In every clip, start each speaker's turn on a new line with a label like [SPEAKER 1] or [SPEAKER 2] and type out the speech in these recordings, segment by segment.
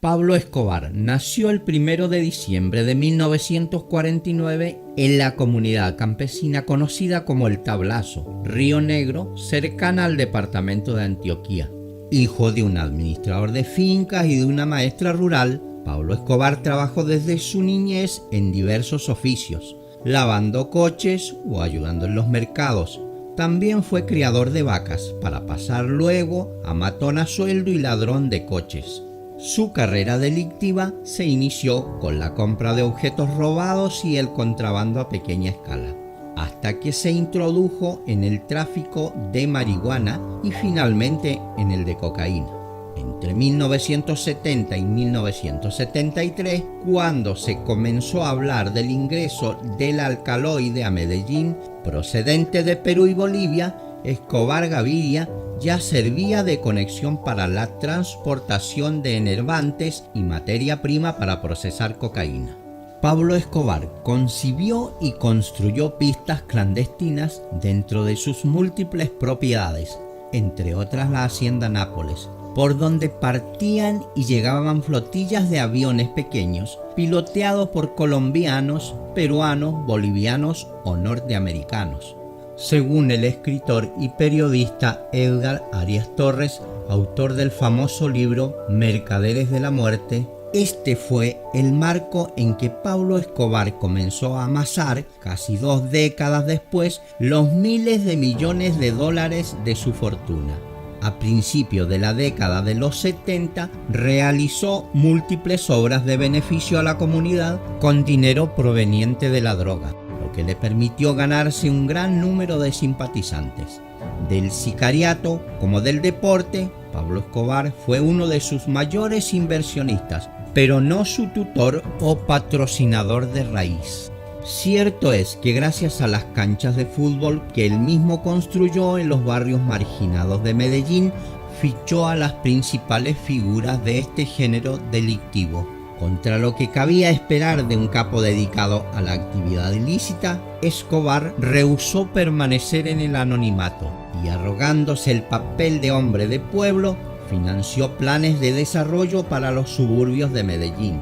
[SPEAKER 1] Pablo Escobar nació el 1 de diciembre de 1949 en la comunidad campesina conocida como El Tablazo, Río Negro, cercana al departamento de Antioquia. Hijo de un administrador de fincas y de una maestra rural, Pablo Escobar trabajó desde su niñez en diversos oficios, lavando coches o ayudando en los mercados. También fue criador de vacas, para pasar luego a matón a sueldo y ladrón de coches. Su carrera delictiva se inició con la compra de objetos robados y el contrabando a pequeña escala, hasta que se introdujo en el tráfico de marihuana y finalmente en el de cocaína. Entre 1970 y 1973, cuando se comenzó a hablar del ingreso del alcaloide a Medellín, procedente de Perú y Bolivia, Escobar Gaviria ya servía de conexión para la transportación de enervantes y materia prima para procesar cocaína. Pablo Escobar concibió y construyó pistas clandestinas dentro de sus múltiples propiedades, entre otras la Hacienda Nápoles, por donde partían y llegaban flotillas de aviones pequeños piloteados por colombianos, peruanos, bolivianos o norteamericanos. Según el escritor y periodista Edgar Arias Torres, autor del famoso libro Mercaderes de la Muerte, este fue el marco en que Pablo Escobar comenzó a amasar, casi 2 décadas después, los miles de millones de dólares de su fortuna. A principios de la década de los 70, realizó múltiples obras de beneficio a la comunidad con dinero proveniente de la droga, lo que le permitió ganarse un gran número de simpatizantes. Del sicariato como del deporte, Pablo Escobar fue uno de sus mayores inversionistas, pero no su tutor o patrocinador de raíz. Cierto es que gracias a las canchas de fútbol que él mismo construyó en los barrios marginados de Medellín, fichó a las principales figuras de este género delictivo. Contra lo que cabía esperar de un capo dedicado a la actividad ilícita, Escobar rehusó permanecer en el anonimato y, arrogándose el papel de hombre de pueblo, financió planes de desarrollo para los suburbios de Medellín.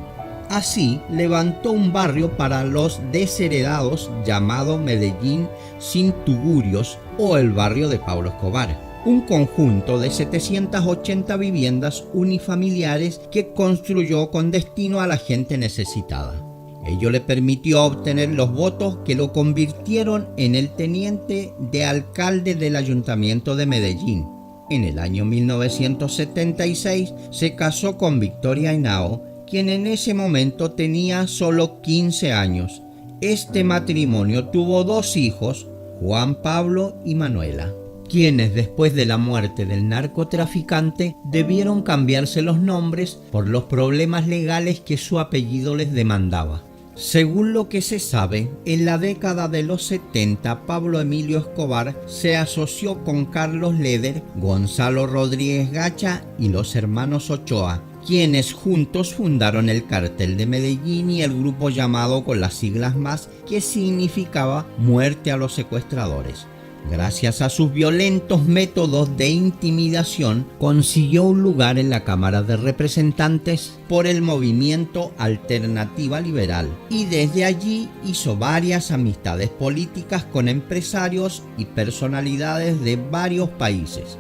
[SPEAKER 1] Así, levantó un barrio para los desheredados llamado Medellín sin tugurios o el barrio de Pablo Escobar, un conjunto de 780 viviendas unifamiliares que construyó con destino a la gente necesitada. Ello le permitió obtener los votos que lo convirtieron en el teniente de alcalde del ayuntamiento de Medellín. En el año 1976 se casó con Victoria Henao, quien en ese momento tenía solo 15 años. Este matrimonio tuvo 2 hijos, Juan Pablo y Manuela, quienes después de la muerte del narcotraficante debieron cambiarse los nombres por los problemas legales que su apellido les demandaba. Según lo que se sabe, en la década de los 70, Pablo Emilio Escobar se asoció con Carlos Leder, Gonzalo Rodríguez Gacha y los hermanos Ochoa, quienes juntos fundaron el Cartel de Medellín y el grupo llamado con las siglas MAS, que significaba Muerte a los Secuestradores. Gracias a sus violentos métodos de intimidación, consiguió un lugar en la Cámara de Representantes por el movimiento Alternativa Liberal y desde allí hizo varias amistades políticas con empresarios y personalidades de varios países.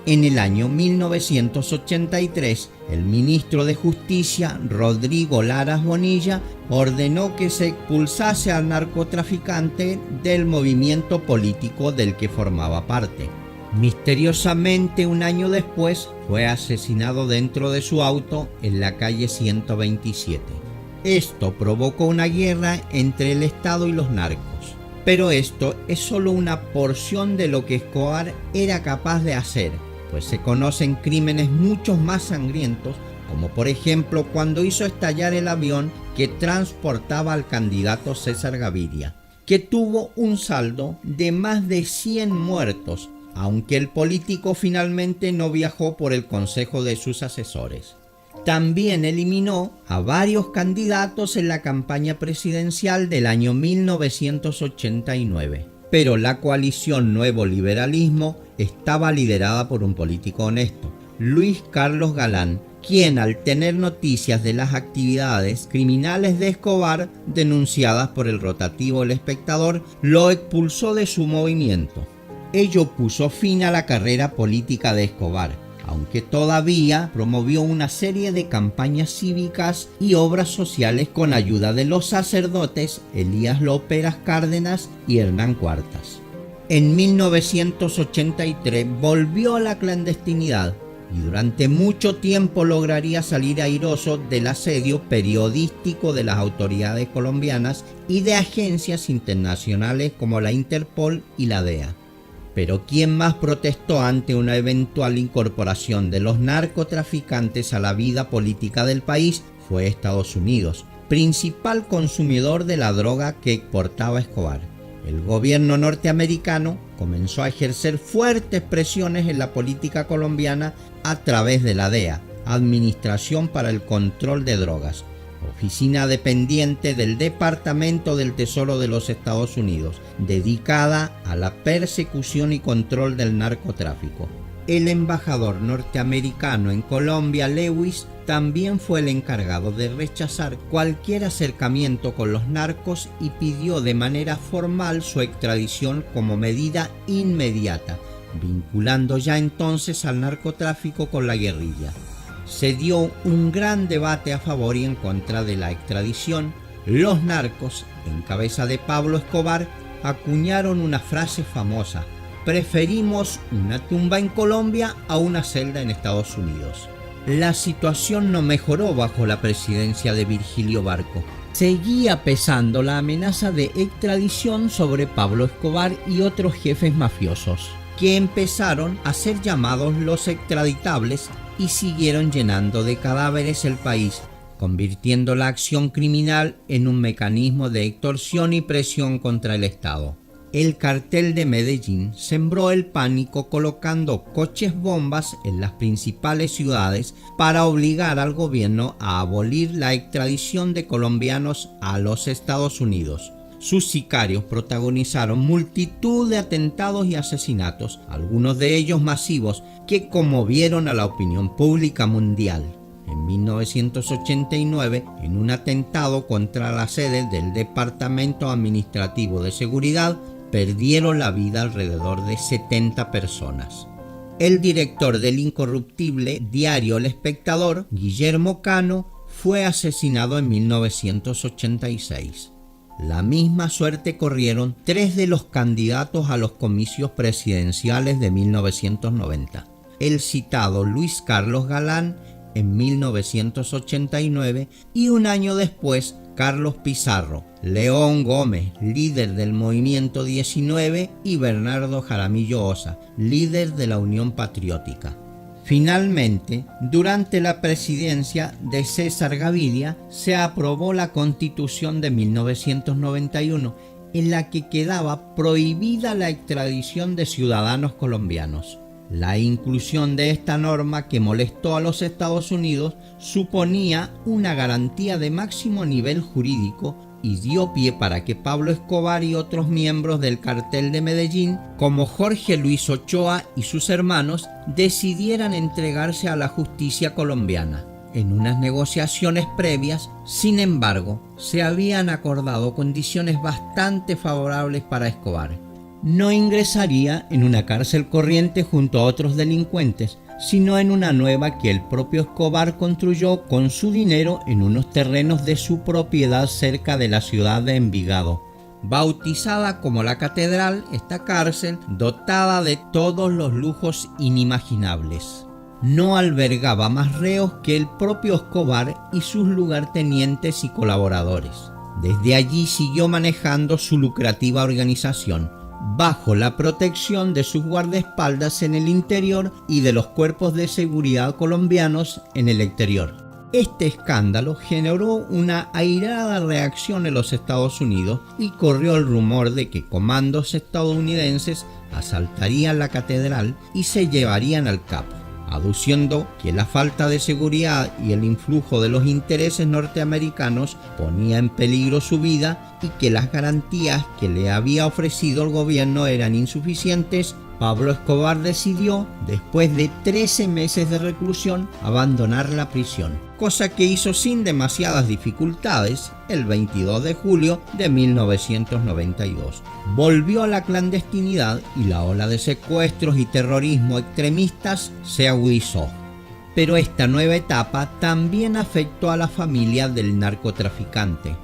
[SPEAKER 1] En el año 1983, el ministro de Justicia, Rodrigo Laras Bonilla, ordenó que se expulsase al narcotraficante del movimiento político del que formaba parte. Misteriosamente, un año después, fue asesinado dentro de su auto en la calle 127. Esto provocó una guerra entre el Estado y los narcos. Pero esto es solo una porción de lo que Escobar era capaz de hacer, pues se conocen crímenes mucho más sangrientos, como por ejemplo cuando hizo estallar el avión que transportaba al candidato César Gaviria, que tuvo un saldo de más de 100 muertos, aunque el político finalmente no viajó por el consejo de sus asesores. También eliminó a varios candidatos en la campaña presidencial del año 1989. Pero la coalición Nuevo Liberalismo estaba liderada por un político honesto, Luis Carlos Galán, quien, al tener noticias de las actividades criminales de Escobar denunciadas por el rotativo El Espectador, lo expulsó de su movimiento. Ello puso fin a la carrera política de Escobar, aunque todavía promovió una serie de campañas cívicas y obras sociales con ayuda de los sacerdotes Elías Loperas Cárdenas y Hernán Cuartas. En 1983 volvió a la clandestinidad y durante mucho tiempo lograría salir airoso del asedio periodístico de las autoridades colombianas y de agencias internacionales como la Interpol y la DEA. Pero quien más protestó ante una eventual incorporación de los narcotraficantes a la vida política del país fue Estados Unidos, principal consumidor de la droga que exportaba Escobar. El gobierno norteamericano comenzó a ejercer fuertes presiones en la política colombiana a través de la DEA, Administración para el Control de Drogas, oficina dependiente del Departamento del Tesoro de los Estados Unidos, dedicada a la persecución y control del narcotráfico. El embajador norteamericano en Colombia, Lewis, también fue el encargado de rechazar cualquier acercamiento con los narcos y pidió de manera formal su extradición como medida inmediata, vinculando ya entonces al narcotráfico con la guerrilla. Se dio un gran debate a favor y en contra de la extradición. Los narcos, en cabeza de Pablo Escobar, acuñaron una frase famosa: preferimos una tumba en Colombia a una celda en Estados Unidos. La situación no mejoró bajo la presidencia de Virgilio Barco. Seguía pesando la amenaza de extradición sobre Pablo Escobar y otros jefes mafiosos, que empezaron a ser llamados los extraditables y siguieron llenando de cadáveres el país, convirtiendo la acción criminal en un mecanismo de extorsión y presión contra el Estado. El cartel de Medellín sembró el pánico colocando coches bombas en las principales ciudades para obligar al gobierno a abolir la extradición de colombianos a los Estados Unidos. Sus sicarios protagonizaron multitud de atentados y asesinatos, algunos de ellos masivos, que conmovieron a la opinión pública mundial. En 1989, en un atentado contra la sede del Departamento Administrativo de Seguridad, perdieron la vida alrededor de 70 personas. El director del incorruptible diario El Espectador, Guillermo Cano, fue asesinado en 1986. La misma suerte corrieron 3 de los candidatos a los comicios presidenciales de 1990. El citado Luis Carlos Galán en 1989 y un año después Carlos Pizarro, León Gómez, líder del Movimiento 19, y Bernardo Jaramillo Osa, líder de la Unión Patriótica. Finalmente, durante la presidencia de César Gaviria, se aprobó la Constitución de 1991, en la que quedaba prohibida la extradición de ciudadanos colombianos. La inclusión de esta norma, que molestó a los Estados Unidos, suponía una garantía de máximo nivel jurídico y dio pie para que Pablo Escobar y otros miembros del cartel de Medellín, como Jorge Luis Ochoa y sus hermanos, decidieran entregarse a la justicia colombiana. En unas negociaciones previas, sin embargo, se habían acordado condiciones bastante favorables para Escobar. No ingresaría en una cárcel corriente junto a otros delincuentes, sino en una nueva que el propio Escobar construyó con su dinero en unos terrenos de su propiedad cerca de la ciudad de Envigado. Bautizada como la Catedral, esta cárcel, dotada de todos los lujos inimaginables, no albergaba más reos que el propio Escobar y sus lugartenientes y colaboradores. Desde allí siguió manejando su lucrativa organización, bajo la protección de sus guardaespaldas en el interior y de los cuerpos de seguridad colombianos en el exterior. Este escándalo generó una airada reacción en los Estados Unidos y corrió el rumor de que comandos estadounidenses asaltarían la catedral y se llevarían al capo, aduciendo que la falta de seguridad y el influjo de los intereses norteamericanos ponía en peligro su vida y que las garantías que le había ofrecido el gobierno eran insuficientes Pablo Escobar decidió, después de 13 meses de reclusión, abandonar la prisión, cosa que hizo sin demasiadas dificultades el 22 de julio de 1992. Volvió a la clandestinidad y la ola de secuestros y terrorismo extremistas se agudizó. Pero esta nueva etapa también afectó a la familia del narcotraficante,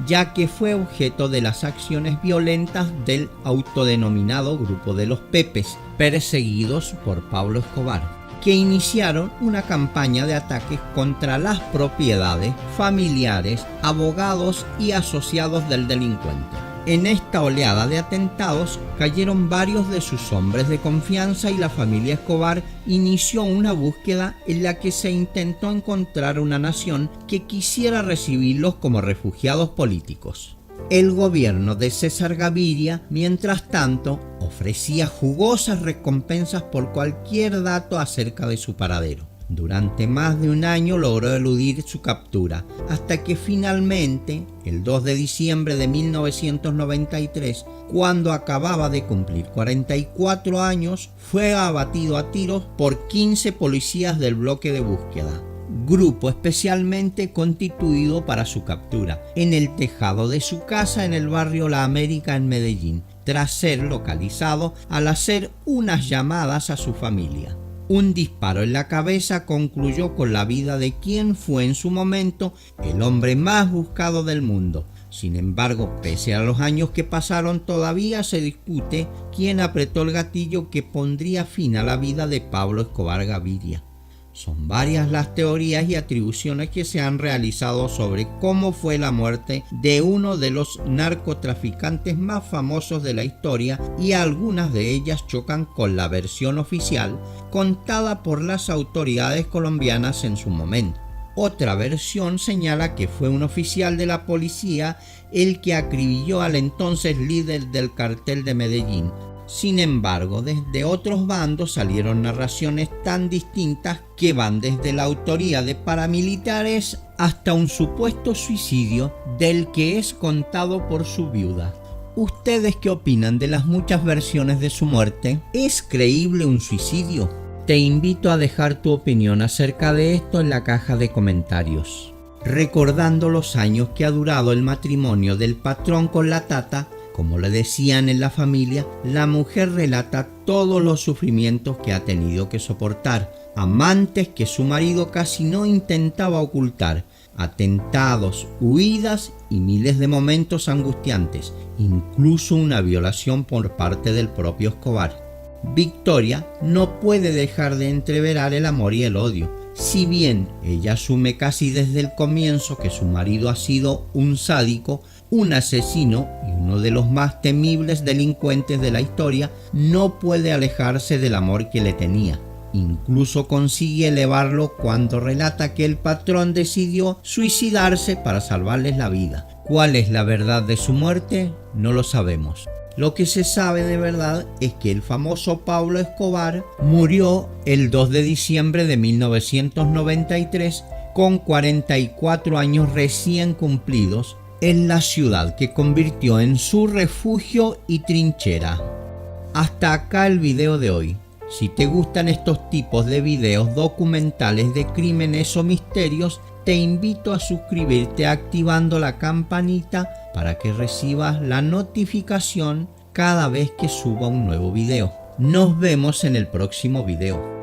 [SPEAKER 1] ya que fue objeto de las acciones violentas del autodenominado Grupo de los Pepes, perseguidos por Pablo Escobar, que iniciaron una campaña de ataques contra las propiedades, familiares, abogados y asociados del delincuente. En esta oleada de atentados cayeron varios de sus hombres de confianza y la familia Escobar inició una búsqueda en la que se intentó encontrar una nación que quisiera recibirlos como refugiados políticos. El gobierno de César Gaviria, mientras tanto, ofrecía jugosas recompensas por cualquier dato acerca de su paradero. Durante más de un año logró eludir su captura, hasta que finalmente, el 2 de diciembre de 1993, cuando acababa de cumplir 44 años, fue abatido a tiros por 15 policías del bloque de búsqueda, grupo especialmente constituido para su captura, en el tejado de su casa en el barrio La América en Medellín, tras ser localizado al hacer unas llamadas a su familia. Un disparo en la cabeza concluyó con la vida de quien fue en su momento el hombre más buscado del mundo. Sin embargo, pese a los años que pasaron, todavía se discute quién apretó el gatillo que pondría fin a la vida de Pablo Escobar Gaviria. Son varias las teorías y atribuciones que se han realizado sobre cómo fue la muerte de uno de los narcotraficantes más famosos de la historia, y algunas de ellas chocan con la versión oficial contada por las autoridades colombianas en su momento. Otra versión señala que fue un oficial de la policía el que acribilló al entonces líder del cartel de Medellín. Sin embargo, desde otros bandos salieron narraciones tan distintas que van desde la autoría de paramilitares hasta un supuesto suicidio del que es contado por su viuda. ¿Ustedes qué opinan de las muchas versiones de su muerte? ¿Es creíble un suicidio? Te invito a dejar tu opinión acerca de esto en la caja de comentarios. Recordando los años que ha durado el matrimonio del patrón con la tata, como le decían en la familia, la mujer relata todos los sufrimientos que ha tenido que soportar, amantes que su marido casi no intentaba ocultar, atentados, huidas y miles de momentos angustiantes, incluso una violación por parte del propio Escobar. Victoria no puede dejar de entreverar el amor y el odio. Si bien ella asume casi desde el comienzo que su marido ha sido un sádico, un asesino y uno de los más temibles delincuentes de la historia, no puede alejarse del amor que le tenía. Incluso consigue elevarlo cuando relata que el patrón decidió suicidarse para salvarles la vida. ¿Cuál es la verdad de su muerte? No lo sabemos. Lo que se sabe de verdad es que el famoso Pablo Escobar murió el 2 de diciembre de 1993 con 44 años recién cumplidos en la ciudad que convirtió en su refugio y trinchera. Hasta acá el video de hoy. Si te gustan estos tipos de videos documentales de crímenes o misterios, te invito a suscribirte activando la campanita para que recibas la notificación cada vez que suba un nuevo video. Nos vemos en el próximo video.